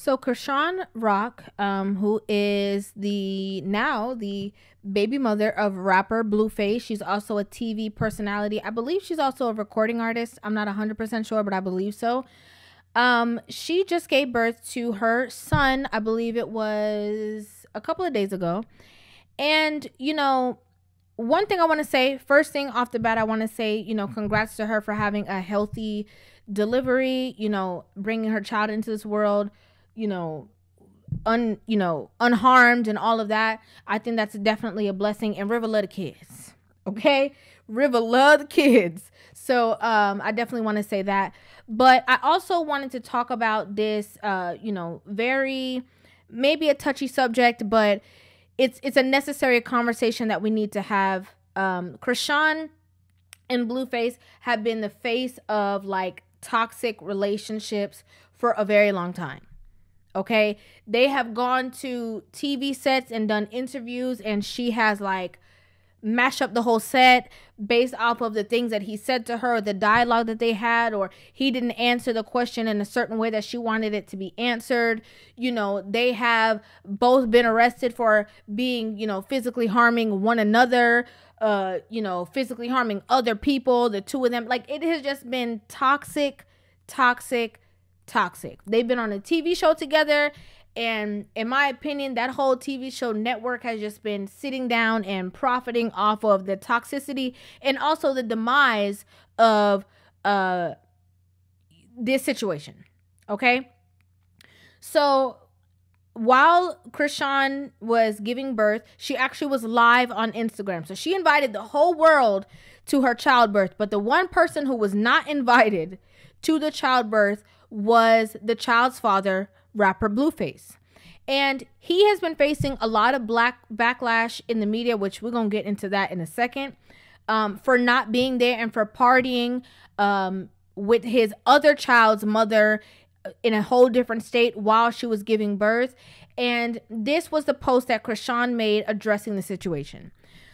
So Chrisean Rock, who is now the baby mother of rapper Blueface. She's also a TV personality. I believe she's also a recording artist. I'm not 100% sure, but I believe so. She just gave birth to her son. I believe it was a couple of days ago. And, one thing I want to say, first thing off the bat, I want to say, congrats to her for having a healthy delivery, bringing her child into this world, unharmed and all of that. I think that's definitely a blessing. And Rivah love the kids. Okay. Rivah love the kids. So, I definitely want to say that. But I also wanted to talk about this, very, maybe a touchy subject, but it's a necessary conversation that we need to have. Chrisean and Blueface have been the face of like toxic relationships for a very long time. Okay. They have gone to TV sets and done interviews, and she has like mashed up the whole set based off of the things that he said to her, the dialogue that they had, or he didn't answer the question in a certain way that she wanted it to be answered. They have both been arrested for being, physically harming one another, physically harming other people, the two of them. Like, it has just been toxic. They've been on a TV show together, and in my opinion, that whole TV show network has just been sitting down and profiting off of the toxicity and also the demise of this situation. Okay? So while Chrisean was giving birth, she actually was live on Instagram. So she invited the whole world to her childbirth, but the one person who was not invited to the childbirth was the child's father, rapper Blueface. And he has been facing a lot of backlash in the media, which we're going to get into that in a second, for not being there and for partying with his other child's mother in a whole different state while she was giving birth. And this was the post that Chrisean made addressing the situation.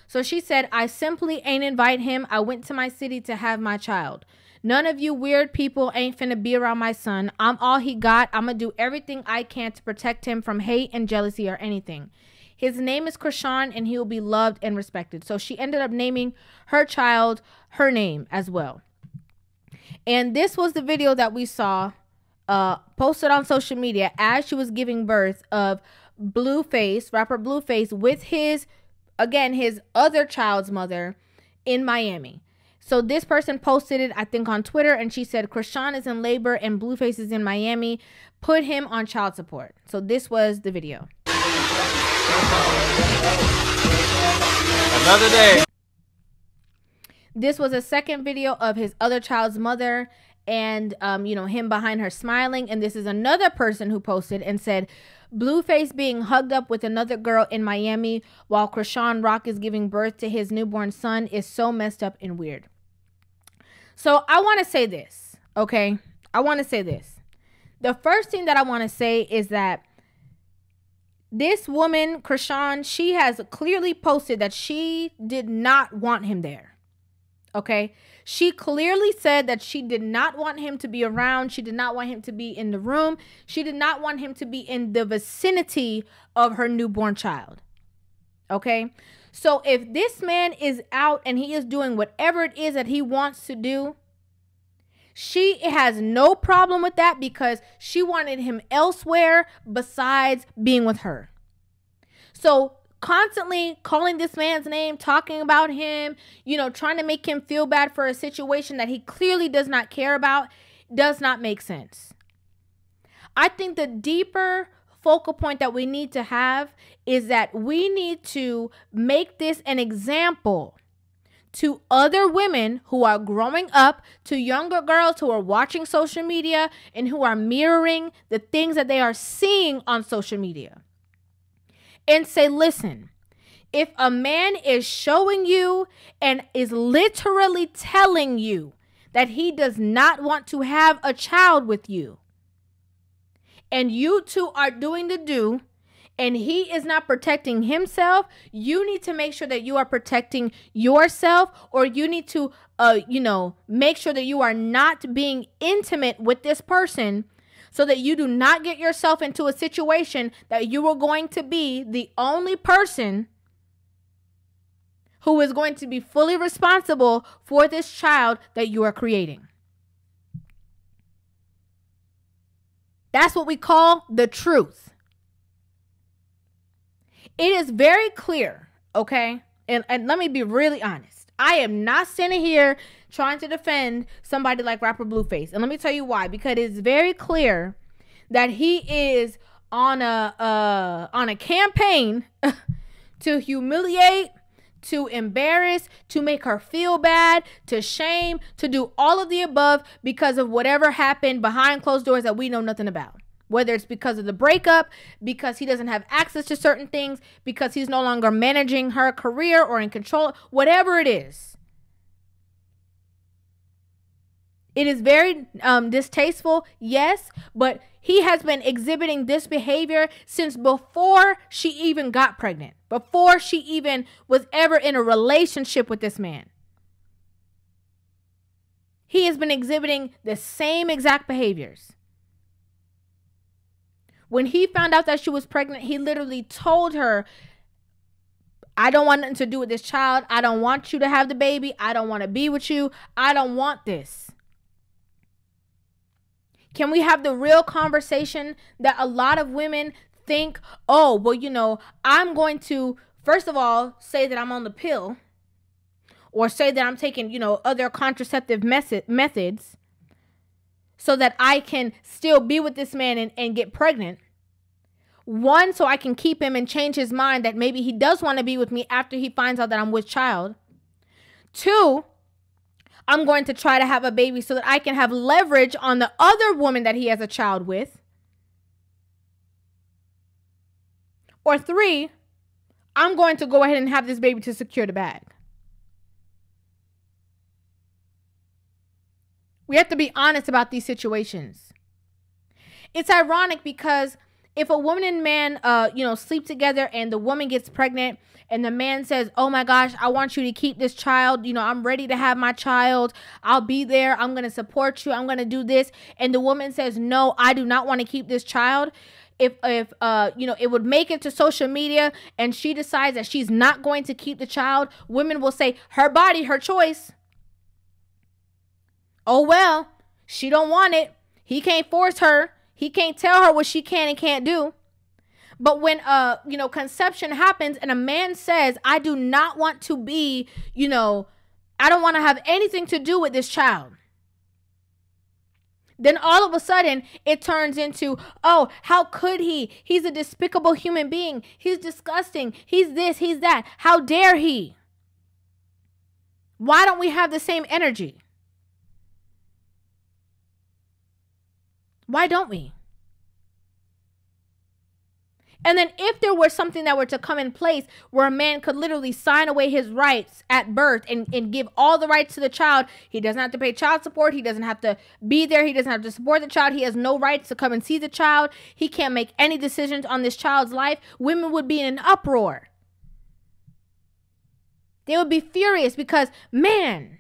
So she said, "I simply ain't invite him. I went to my city to have my child. None of you weird people ain't finna be around my son. I'm all he got. I'm gonna do everything I can to protect him from hate and jealousy or anything. His name is Chrisean, and he will be loved and respected." So she ended up naming her child her name as well. And this was the video that we saw posted on social media as she was giving birth of Blueface, rapper Blueface, with his other child's mother in Miami. So this person posted it, I think, on Twitter, and she said, "Chrisean is in labor and Blueface is in Miami. Put him on child support." So this was the video. Another day. This was a second video of his other child's mother and, him behind her smiling. And this is another person who posted and said, "Blueface being hugged up with another girl in Miami while Chrisean Rock is giving birth to his newborn son is so messed up and weird." So I want to say this, okay? I want to say this. The first thing that I want to say is that this woman, Chrisean, she has clearly posted that she did not want him there, okay? She clearly said that she did not want him to be around. She did not want him to be in the room. She did not want him to be in the vicinity of her newborn child, okay? So if this man is out and he is doing whatever it is that he wants to do, she has no problem with that because she wanted him elsewhere besides being with her. So constantly calling this man's name, talking about him, trying to make him feel bad for a situation that he clearly does not care about, does not make sense. I think the deeper focal point that we need to have is that we need to make this an example to other women who are growing up, to younger girls who are watching social media and who are mirroring the things that they are seeing on social media, and say, listen, if a man is showing you and is literally telling you that he does not want to have a child with you, and you two are doing the do, and he is not protecting himself, you need to make sure that you are protecting yourself, or you need to, make sure that you are not being intimate with this person so that you do not get yourself into a situation that you are going to be the only person who is going to be fully responsible for this child that you are creating. That's what we call the truth. It is very clear, okay? And let me be really honest. I am not standing here trying to defend somebody like rapper Blueface. And let me tell you why. Because it is very clear that he is on a campaign to humiliate, to embarrass, to make her feel bad, to shame, to do all of the above because of whatever happened behind closed doors that we know nothing about. Whether it's because of the breakup, because he doesn't have access to certain things, because he's no longer managing her career or in control, whatever it is. It is very distasteful, yes, but he has been exhibiting this behavior since before she even got pregnant, before she even was ever in a relationship with this man. He has been exhibiting the same exact behaviors. When he found out that she was pregnant, he literally told her, I don't want nothing to do with this child. I don't want you to have the baby. I don't want to be with you. I don't want this. Can we have the real conversation that a lot of women think, oh, well, you know, I'm going to, first of all, say that I'm on the pill or say that I'm taking, you know, other contraceptive methods so that I can still be with this man and get pregnant. One, so I can keep him and change his mind that maybe he does want to be with me after he finds out that I'm with child. Two, I'm going to try to have a baby so that I can have leverage on the other woman that he has a child with. Or three, I'm going to go ahead and have this baby to secure the bag. We have to be honest about these situations. It's ironic because if a woman and man, sleep together and the woman gets pregnant and the man says, oh my gosh, I want you to keep this child. You know, I'm ready to have my child. I'll be there. I'm going to support you. I'm going to do this. And the woman says, no, I do not want to keep this child. If it would make it to social media and she decides that she's not going to keep the child, women will say her body, her choice. Oh, well, she don't want it. He can't force her. He can't tell her what she can and can't do. But when, conception happens and a man says, I do not want to be, I don't want to have anything to do with this child. Then all of a sudden it turns into, oh, how could he? He's a despicable human being. He's disgusting. He's this, he's that. How dare he? Why don't we have the same energy? Why don't we? And then if there were something that were to come in place where a man could literally sign away his rights at birth and give all the rights to the child, he doesn't have to pay child support. He doesn't have to be there. He doesn't have to support the child. He has no rights to come and see the child. He can't make any decisions on this child's life. Women would be in an uproar. They would be furious because, man,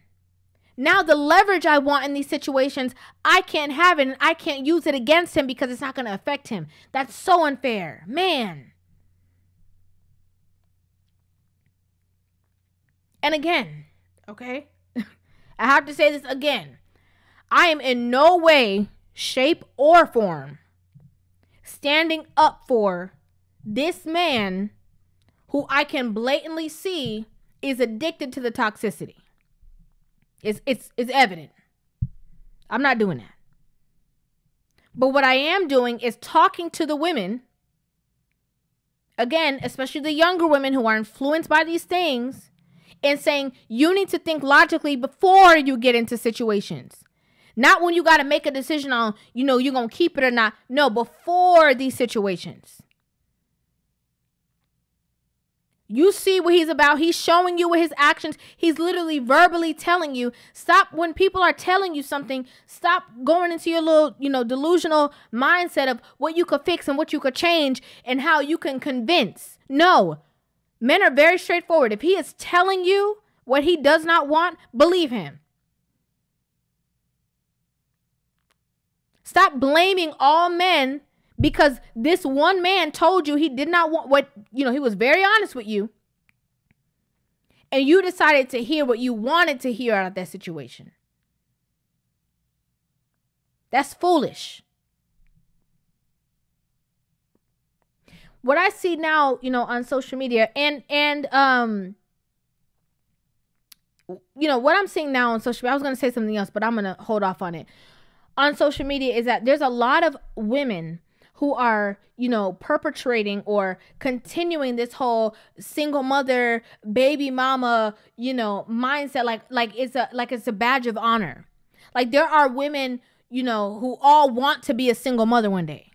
now the leverage I want in these situations, I can't have it and I can't use it against him because it's not going to affect him. That's so unfair. Man. And again, okay, I have to say this again. I am in no way, shape, or form standing up for this man who I can blatantly see is addicted to the toxicity. It's evident. I'm not doing that. But what I am doing is talking to the women, again, especially the younger women who are influenced by these things, and saying you need to think logically before you get into situations. Not when you got to make a decision on, you're going to keep it or not. No, before these situations. You see what he's about. He's showing you with his actions. He's literally verbally telling you, stop. When people are telling you something, stop going into your little, delusional mindset of what you could fix and what you could change and how you can convince. No, men are very straightforward. If he is telling you what he does not want, believe him. Stop blaming all men because this one man told you he did not want what, he was very honest with you. And you decided to hear what you wanted to hear out of that situation. That's foolish. What I see now, on social media and what I'm seeing now on social media, I was going to say something else, but I'm going to hold off on it. On social media is that there's a lot of women who are, perpetrating or continuing this whole single mother, baby mama, mindset, like it's a badge of honor. Like there are women, who all want to be a single mother one day.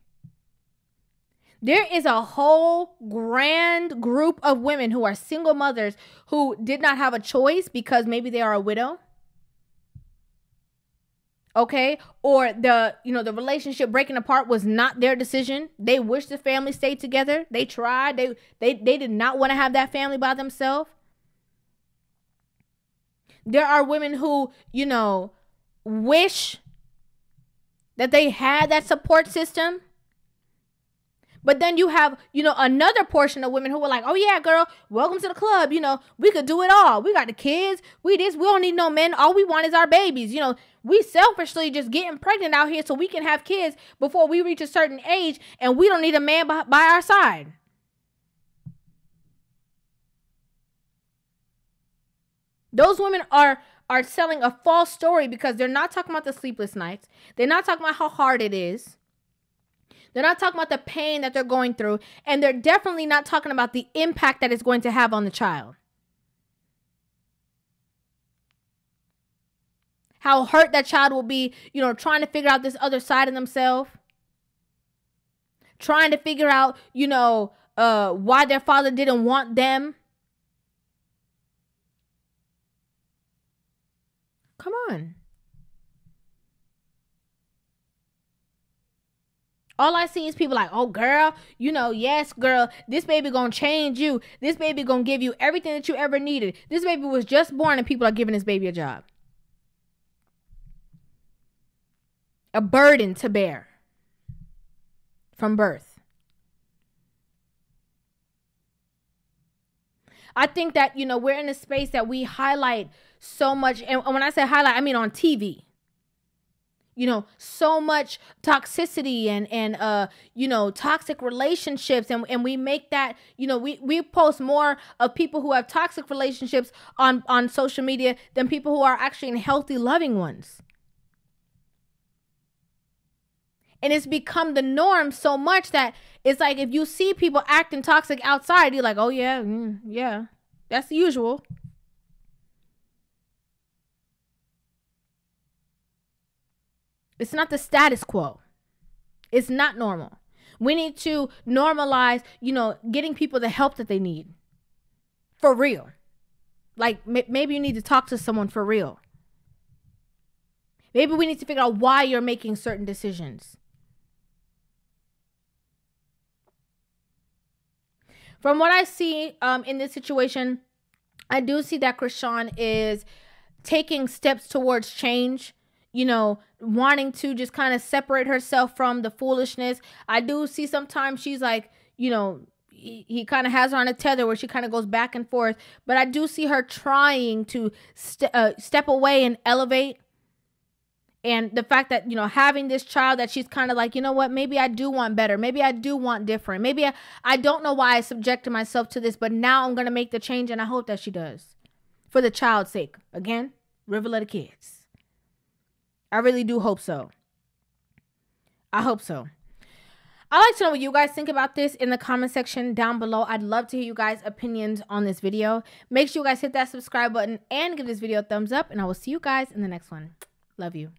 There is a whole grand group of women who are single mothers who did not have a choice because maybe they are a widow. Okay. Or the relationship breaking apart was not their decision. They wish the family stayed together. They tried. They did not want to have that family by themselves. There are women who, wish that they had that support system. But then you have, another portion of women who were like, oh yeah, girl, welcome to the club. We could do it all. We got the kids. We don't need no men. All we want is our babies. We selfishly just getting pregnant out here so we can have kids before we reach a certain age, and we don't need a man by our side. Those women are selling a false story because they're not talking about the sleepless nights. They're not talking about how hard it is. They're not talking about the pain that they're going through. And they're definitely not talking about the impact that it's going to have on the child. How hurt that child will be, trying to figure out this other side of themselves. Trying to figure out, why their father didn't want them. Come on. All I see is people like, oh, girl, yes, girl, this baby gonna change you. This baby gonna give you everything that you ever needed. This baby was just born and people are giving this baby a job. A burden to bear from birth. I think that, we're in a space that we highlight so much. And when I say highlight, I mean on TV. So much toxicity and toxic relationships. And we make that, we post more of people who have toxic relationships on social media than people who are actually in healthy, loving ones. And it's become the norm so much that it's like if you see people acting toxic outside, you're like, oh, yeah, yeah, that's the usual. It's not the status quo. It's not normal. We need to normalize, getting people the help that they need. For real. Like, maybe you need to talk to someone for real. Maybe we need to figure out why you're making certain decisions. From what I see in this situation, I do see that Chrisean is taking steps towards change. Wanting to just kind of separate herself from the foolishness. I do see sometimes she's like, he kind of has her on a tether where she kind of goes back and forth. But I do see her trying to step away and elevate. And the fact that, having this child that she's kind of like, maybe I do want better. Maybe I do want different. Maybe I don't know why I subjected myself to this, but now I'm going to make the change. And I hope that she does for the child's sake. Again, Rivah love the kids. I really do hope so. I hope so. I'd like to know what you guys think about this in the comment section down below. I'd love to hear you guys' opinions on this video. Make sure you guys hit that subscribe button and give this video a thumbs up. And I will see you guys in the next one. Love you.